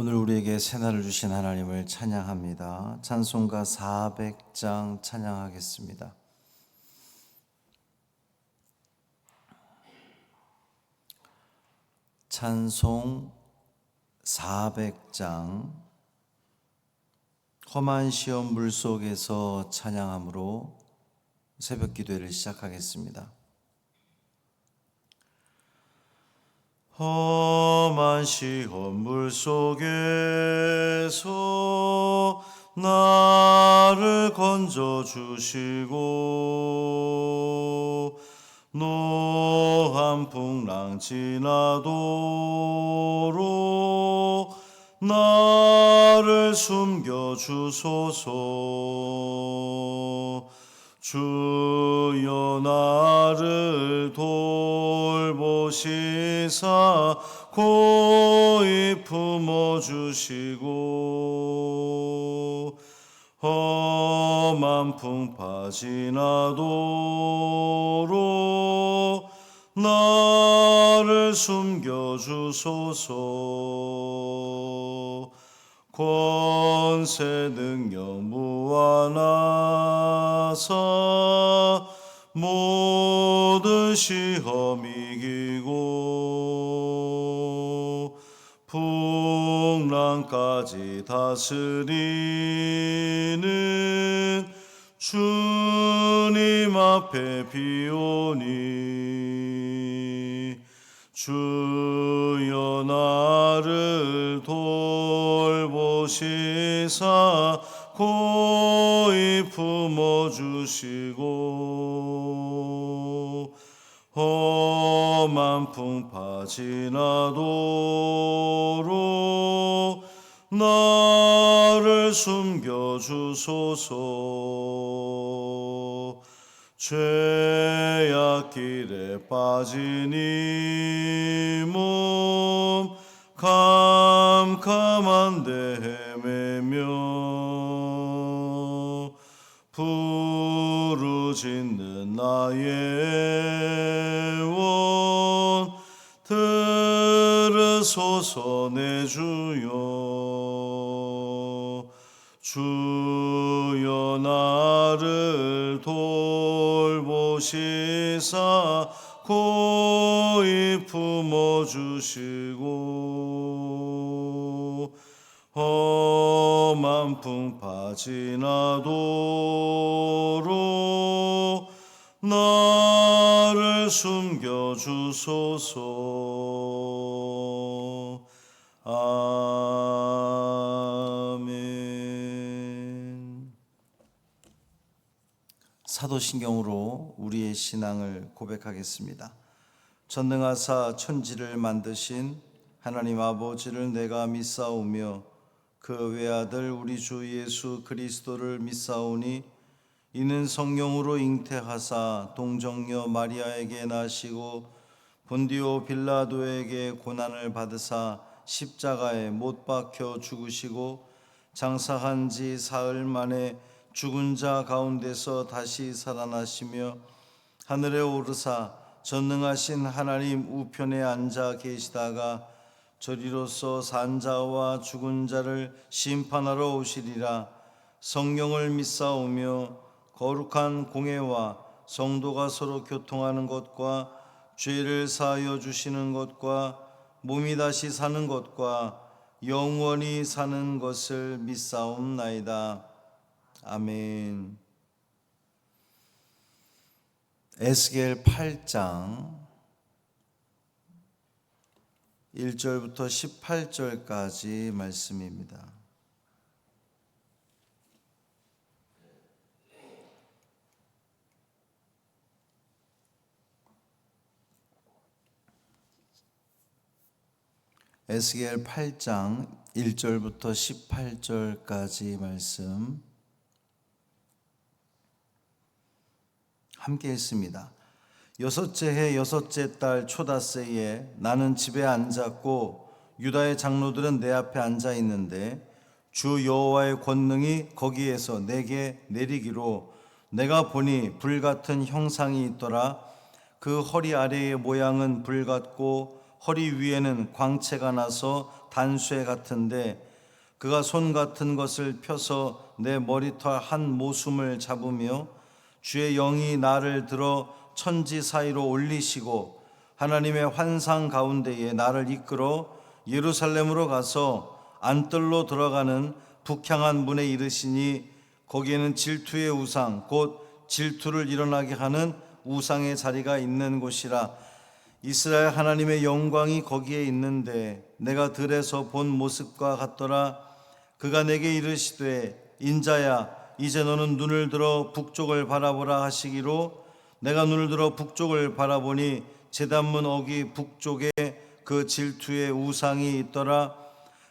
오늘 우리에게 새날을 주신 하나님을 찬양합니다. 찬송가 400장 찬양하겠습니다. 찬송 400장 험한 시험 물속에서 찬양함으로 새벽 기도회를 시작하겠습니다. 험한 시험 물속에서 나를 건져주시고 노한 풍랑 지나도록 나를 숨겨주소서. 주여 나를 돌보시사 고이 품어주시고 험한 풍파 지나도록 나를 숨겨주소서. 권세 능력 무한하사 모든 시험 이기고 풍랑까지 다스리는 주님 앞에 비오니 주여 나를 돌보시사 고이 품어주시고 험한 풍파 지나도록 나를 숨겨주소서. 죄악길에 빠진 이 몸 캄캄한데 헤매며 부르짖는 나의 원 들으소서. 내 주여 주여 나를 돌보시사 고이 품어주시고 험한 풍파 지나도록 나를 숨겨주소서. 아멘. 사도신경으로 우리의 신앙을 고백하겠습니다. 전능하사 천지를 만드신 하나님 아버지를 내가 믿사오며 그 외아들 우리 주 예수 그리스도를 믿사오니 이는 성령으로 잉태하사 동정녀 마리아에게 나시고 본디오 빌라도에게 고난을 받으사 십자가에 못 박혀 죽으시고 장사한 지 사흘 만에 죽은 자 가운데서 다시 살아나시며 하늘에 오르사 전능하신 하나님 우편에 앉아 계시다가 저리로서 산 자와 죽은 자를 심판하러 오시리라. 성령을 믿사오며 거룩한 공회와 성도가 서로 교통하는 것과 죄를 사하여 주시는 것과 몸이 다시 사는 것과 영원히 사는 것을 믿사옵나이다. 아멘. 에스겔 8장 1절부터 18절까지 말씀입니다. 에스겔 8장 1절부터 18절까지 말씀 함께 했습니다. 여섯째 해 여섯째 달 초다새에 나는 집에 앉았고 유다의 장로들은 내 앞에 앉아 있는데 주 여호와의 권능이 거기에서 내게 내리기로 내가 보니 불같은 형상이 있더라. 그 허리 아래의 모양은 불같고 허리 위에는 광채가 나서 단쇠 같은데 그가 손 같은 것을 펴서 내 머리털 한 모숨을 잡으며 주의 영이 나를 들어 천지 사이로 올리시고 하나님의 환상 가운데에 나를 이끌어 예루살렘으로 가서 안뜰로 들어가는 북향한 문에 이르시니 거기에는 질투의 우상 곧 질투를 일어나게 하는 우상의 자리가 있는 곳이라. 이스라엘 하나님의 영광이 거기에 있는데 내가 들에서 본 모습과 같더라. 그가 내게 이르시되 인자야 이제 너는 눈을 들어 북쪽을 바라보라 하시기로 내가 눈을 들어 북쪽을 바라보니 제단문 어기 북쪽에 그 질투의 우상이 있더라.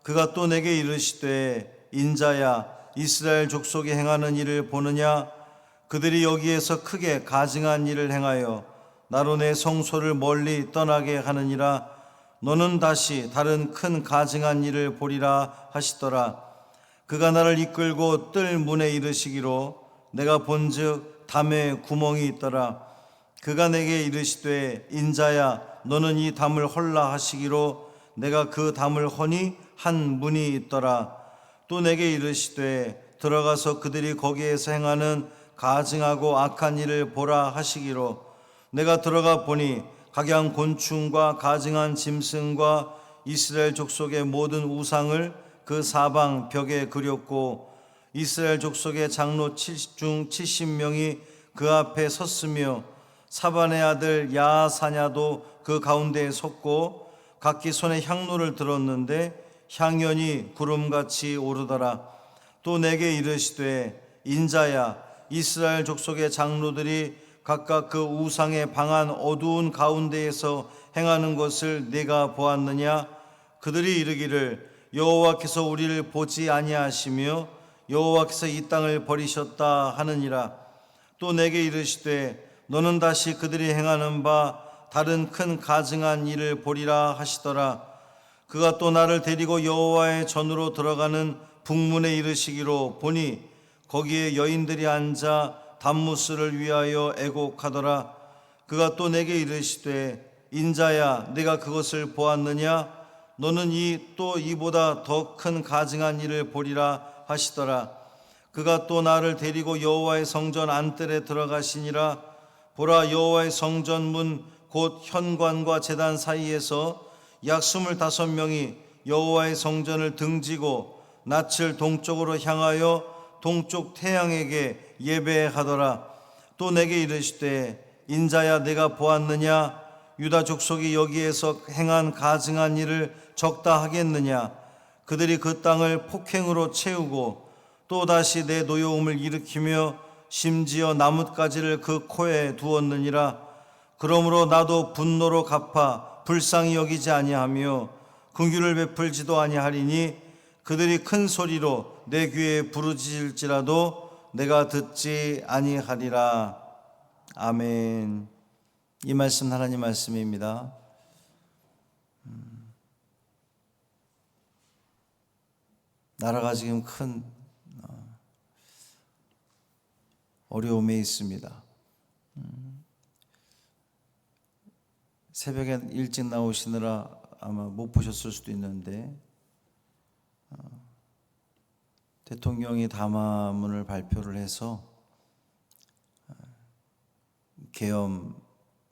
그가 또 내게 이르시되 인자야 이스라엘 족속이 행하는 일을 보느냐. 그들이 여기에서 크게 가증한 일을 행하여 나로 내 성소를 멀리 떠나게 하느니라. 너는 다시 다른 큰 가증한 일을 보리라 하시더라. 그가 나를 이끌고 뜰 문에 이르시기로 내가 본즉 담에 구멍이 있더라. 그가 내게 이르시되 인자야 너는 이 담을 헐라 하시기로 내가 그 담을 허니 한 문이 있더라. 또 내게 이르시되 들어가서 그들이 거기에서 행하는 가증하고 악한 일을 보라 하시기로 내가 들어가 보니 각양 곤충과 가증한 짐승과 이스라엘 족속의 모든 우상을 그 사방 벽에 그렸고 이스라엘 족속의 장로 중 70명이 그 앞에 섰으며 사반의 아들 야사냐도 그 가운데에 섰고 각기 손에 향로를 들었는데 향연이 구름같이 오르더라. 또 내게 이르시되 인자야 이스라엘 족속의 장로들이 각각 그 우상의 방한 어두운 가운데에서 행하는 것을 네가 보았느냐. 그들이 이르기를 여호와께서 우리를 보지 아니하시며 여호와께서 이 땅을 버리셨다 하느니라. 또 내게 이르시되 너는 다시 그들이 행하는 바 다른 큰 가증한 일을 보리라 하시더라. 그가 또 나를 데리고 여호와의 전으로 들어가는 북문에 이르시기로 보니 거기에 여인들이 앉아 단무스를 위하여 애곡하더라. 그가 또 내게 이르시되 인자야 내가 그것을 보았느냐. 너는 또 이보다 더 큰 가증한 일을 보리라 하시더라. 그가 또 나를 데리고 여호와의 성전 안뜰에 들어가시니라. 보라 여호와의 성전 문 곧 현관과 제단 사이에서 약 25명이 여호와의 성전을 등지고 낯을 동쪽으로 향하여 동쪽 태양에게 예배하더라. 또 내게 이르시되 인자야 내가 보았느냐. 유다 족속이 여기에서 행한 가증한 일을 적다 하겠느냐. 그들이 그 땅을 폭행으로 채우고 또다시 내 노여움을 일으키며 심지어 나뭇가지를 그 코에 두었느니라. 그러므로 나도 분노로 갚아 불쌍히 여기지 아니하며 긍휼을 베풀지도 아니하리니 그들이 큰 소리로 내 귀에 부르짖을지라도 내가 듣지 아니하리라. 아멘. 이 말씀 하나님 말씀입니다. 나라가 지금 큰 어려움에 있습니다. 새벽에 일찍 나오시느라 아마 못 보셨을 수도 있는데 대통령이 담화문을 발표를 해서 계엄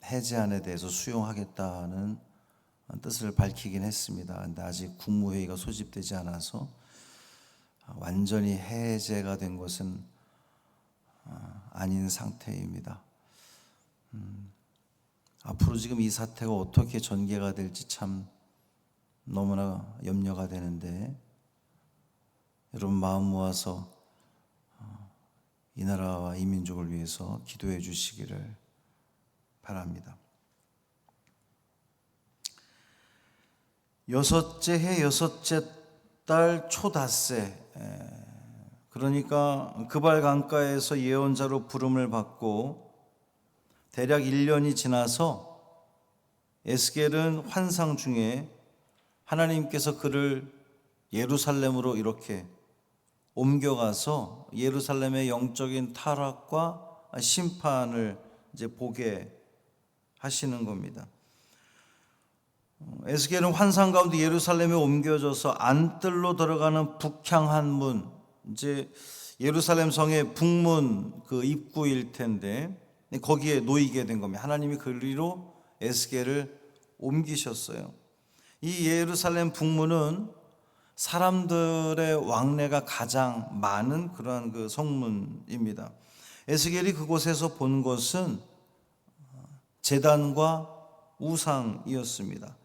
해제안에 대해서 수용하겠다는 뜻을 밝히긴 했습니다. 그런데 아직 국무회의가 소집되지 않아서 완전히 해제가 된 것은 아닌 상태입니다. 앞으로 지금 이 사태가 어떻게 전개가 될지 참 너무나 염려가 되는데 여러분 마음 모아서 이 나라와 이 민족을 위해서 기도해 주시기를 바랍니다. 여섯째 해 여섯째 달 초닷새, 그러니까 그발 강가에서 예언자로 부름을 받고 대략 1년이 지나서 에스겔은 환상 중에 하나님께서 그를 예루살렘으로 이렇게 옮겨가서 예루살렘의 영적인 타락과 심판을 이제 보게 하시는 겁니다. 에스겔은 환상 가운데 예루살렘에 옮겨져서 안뜰로 들어가는 북향한 문, 이제 예루살렘 성의 북문 그 입구일 텐데 거기에 놓이게 된 겁니다. 하나님이 그리로 에스겔을 옮기셨어요. 이 예루살렘 북문은 사람들의 왕래가 가장 많은 그러한 그 성문입니다. 에스겔이 그곳에서 본 것은 제단과 우상이었습니다.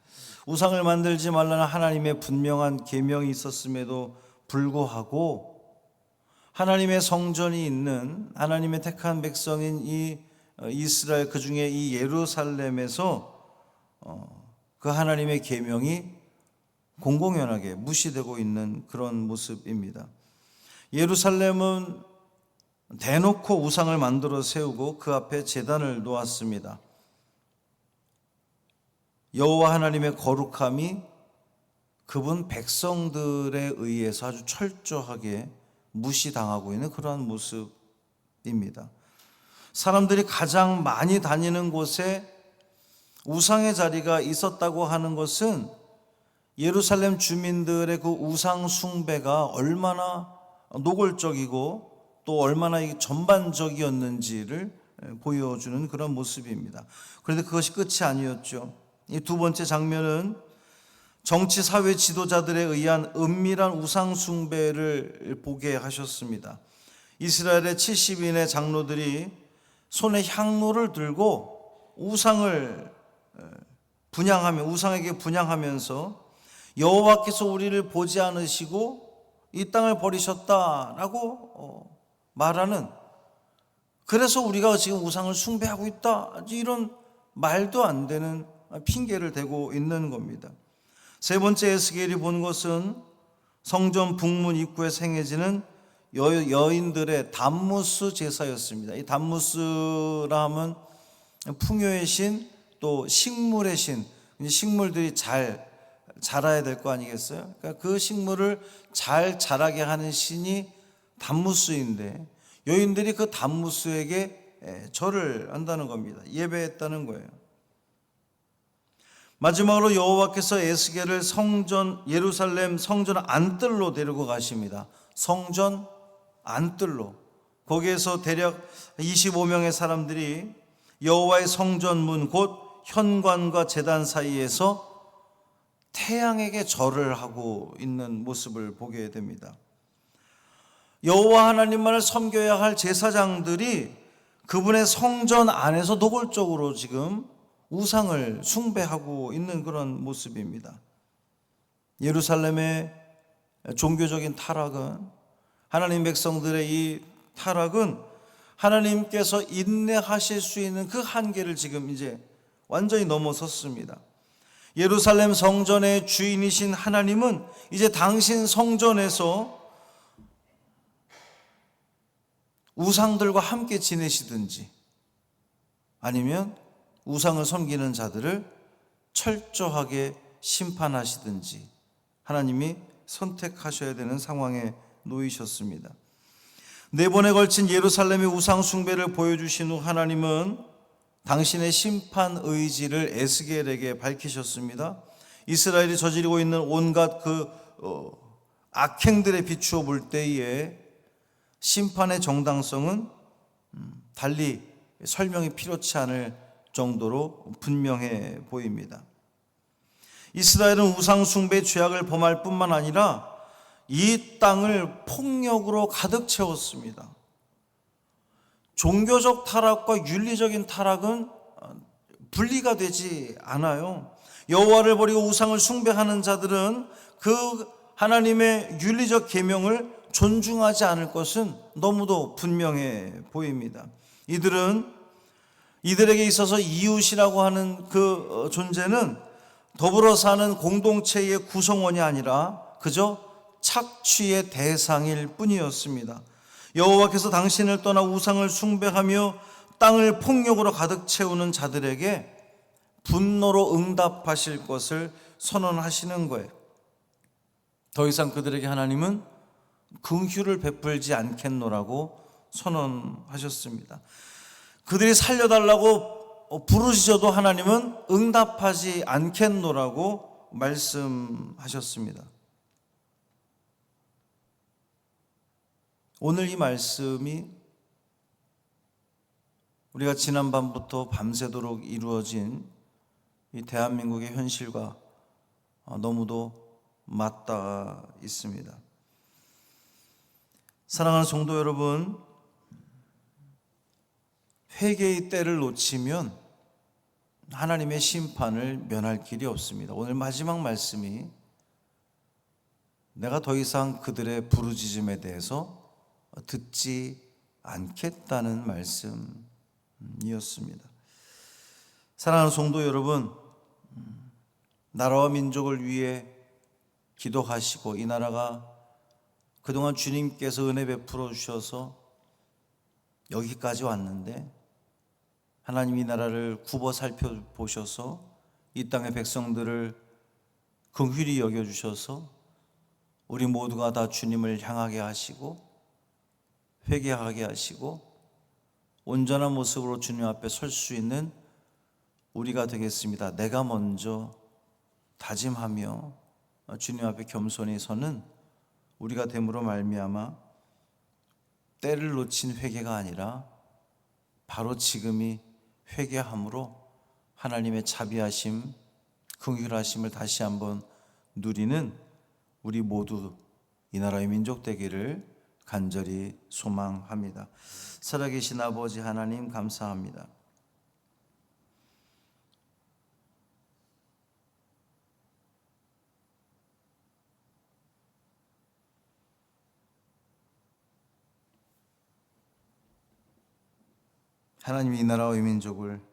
우상을 만들지 말라는 하나님의 분명한 계명이 있었음에도 불구하고 하나님의 성전이 있는 하나님의 택한 백성인 이 이스라엘, 그 중에 이 예루살렘에서 그 하나님의 계명이 공공연하게 무시되고 있는 그런 모습입니다. 예루살렘은 대놓고 우상을 만들어 세우고 그 앞에 제단을 놓았습니다. 여호와 하나님의 거룩함이 그분 백성들에 의해서 아주 철저하게 무시당하고 있는 그러한 모습입니다. 사람들이 가장 많이 다니는 곳에 우상의 자리가 있었다고 하는 것은 예루살렘 주민들의 그 우상 숭배가 얼마나 노골적이고 또 얼마나 전반적이었는지를 보여주는 그런 모습입니다. 그런데 그것이 끝이 아니었죠. 이 두 번째 장면은 정치 사회 지도자들에 의한 은밀한 우상 숭배를 보게 하셨습니다. 이스라엘의 70인의 장로들이 손에 향로를 들고 우상을 우상에게 분향하면서 여호와께서 우리를 보지 않으시고 이 땅을 버리셨다라고 말하는, 그래서 우리가 지금 우상을 숭배하고 있다, 이런 말도 안 되는 핑계를 대고 있는 겁니다. 세 번째 에스겔이 본 것은 성전 북문 입구에 생해지는 여인들의 담무스 제사였습니다. 이 담무스라 하면 풍요의 신, 또 식물의 신, 식물들이 잘 자라야 될 거 아니겠어요? 그러니까 그 식물을 잘 자라게 하는 신이 담무스인데 여인들이 그 담무스에게 절을 한다는 겁니다. 예배했다는 거예요. 마지막으로 여호와께서 에스겔을 예루살렘 성전 안뜰로 데리고 가십니다. 성전 안뜰로. 거기에서 대략 25명의 사람들이 여호와의 성전문 곧 현관과 제단 사이에서 태양에게 절을 하고 있는 모습을 보게 됩니다. 여호와 하나님만을 섬겨야 할 제사장들이 그분의 성전 안에서 노골적으로 지금 우상을 숭배하고 있는 그런 모습입니다. 예루살렘의 종교적인 타락은, 하나님 백성들의 이 타락은 하나님께서 인내하실 수 있는 그 한계를 지금 이제 완전히 넘어섰습니다. 예루살렘 성전의 주인이신 하나님은 이제 당신 성전에서 우상들과 함께 지내시든지 아니면 우상을 섬기는 자들을 철저하게 심판하시든지 하나님이 선택하셔야 되는 상황에 놓이셨습니다. 4번에 걸친 예루살렘의 우상 숭배를 보여주신 후 하나님은 당신의 심판 의지를 에스겔에게 밝히셨습니다. 이스라엘이 저지르고 있는 온갖 그 악행들에 비추어 볼 때에 심판의 정당성은 달리 설명이 필요치 않을 정도로 분명해 보입니다. 이스라엘은 우상 숭배 죄악을 범할 뿐만 아니라 이 땅을 폭력으로 가득 채웠습니다. 종교적 타락과 윤리적인 타락은 분리가 되지 않아요. 여호와를 버리고 우상을 숭배하는 자들은 그 하나님의 윤리적 계명을 존중하지 않을 것은 너무도 분명해 보입니다. 이들에게 있어서 이웃이라고 하는 그 존재는 더불어 사는 공동체의 구성원이 아니라 그저 착취의 대상일 뿐이었습니다. 여호와께서 당신을 떠나 우상을 숭배하며 땅을 폭력으로 가득 채우는 자들에게 분노로 응답하실 것을 선언하시는 거예요. 더 이상 그들에게 하나님은 긍휼을 베풀지 않겠노라고 선언하셨습니다. 그들이 살려달라고 부르짖어도 하나님은 응답하지 않겠노라고 말씀하셨습니다. 오늘 이 말씀이 우리가 지난밤부터 밤새도록 이루어진 이 대한민국의 현실과 너무도 맞닿아 있습니다. 사랑하는 성도 여러분, 회개의 때를 놓치면 하나님의 심판을 면할 길이 없습니다. 오늘 마지막 말씀이 내가 더 이상 그들의 부르짖음에 대해서 듣지 않겠다는 말씀이었습니다. 사랑하는 성도 여러분, 나라와 민족을 위해 기도하시고 이 나라가 그동안 주님께서 은혜 베풀어 주셔서 여기까지 왔는데 하나님 이 나라를 굽어 살펴보셔서 이 땅의 백성들을 긍휼히 여겨주셔서 우리 모두가 다 주님을 향하게 하시고 회개하게 하시고 온전한 모습으로 주님 앞에 설 수 있는 우리가 되겠습니다. 내가 먼저 다짐하며 주님 앞에 겸손히 서는 우리가 됨으로 말미암아 때를 놓친 회개가 아니라 바로 지금이 회개함으로 하나님의 자비하심, 긍휼하심을 다시 한번 누리는 우리 모두 이 나라의 민족 되기를 간절히 소망합니다. 살아계신 아버지 하나님 감사합니다. 하나님 이 나라와 이 민족을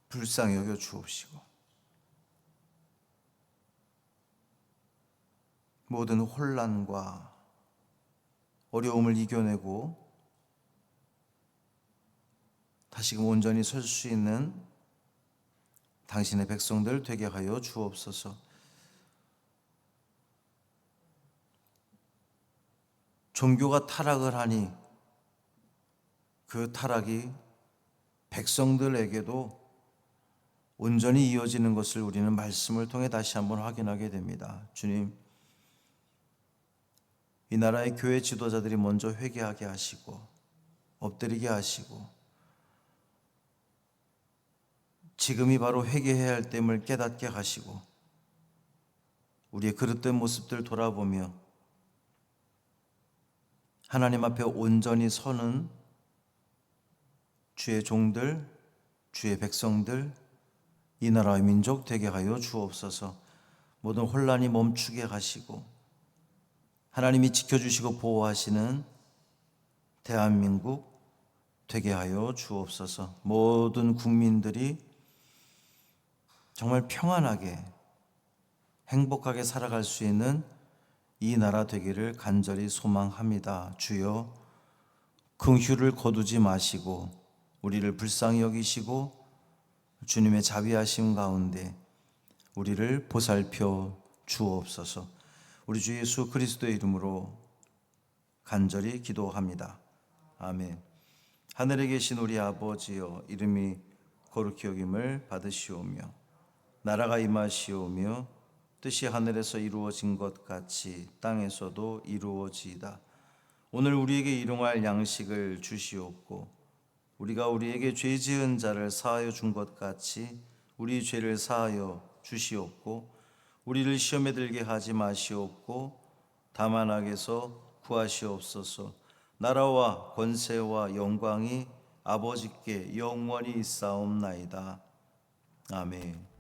불쌍히 여겨 주옵시고 모든 혼란과 어려움을 이겨내고 다시금 온전히 설 수 있는 당신의 백성들 되게 하여 주옵소서. 종교가 타락을 하니 그 타락이 백성들에게도 온전히 이어지는 것을 우리는 말씀을 통해 다시 한번 확인하게 됩니다. 주님, 이 나라의 교회 지도자들이 먼저 회개하게 하시고 엎드리게 하시고 지금이 바로 회개해야 할 때임을 깨닫게 하시고 우리의 그릇된 모습들 돌아보며 하나님 앞에 온전히 서는 주의 종들, 주의 백성들, 이 나라의 민족 되게 하여 주옵소서. 모든 혼란이 멈추게 하시고 하나님이 지켜주시고 보호하시는 대한민국 되게 하여 주옵소서. 모든 국민들이 정말 평안하게 행복하게 살아갈 수 있는 이 나라 되기를 간절히 소망합니다. 주여 긍휼을 거두지 마시고 우리를 불쌍히 여기시고 주님의 자비하심 가운데 우리를 보살펴 주옵소서. 우리 주 예수 그리스도의 이름으로 간절히 기도합니다. 아멘. 하늘에 계신 우리 아버지여, 이름이 거룩히 여김을 받으시오며 나라가 임하시오며 뜻이 하늘에서 이루어진 것 같이 땅에서도 이루어지이다. 오늘 우리에게 일용할 양식을 주시옵고 우리가 우리에게 죄 지은 자를 사하여 준 것 같이 우리 죄를 사하여 주시옵고 우리를 시험에 들게 하지 마시옵고 다만 악에서 구하시옵소서. 나라와 권세와 영광이 아버지께 영원히 있사옵나이다. 아멘.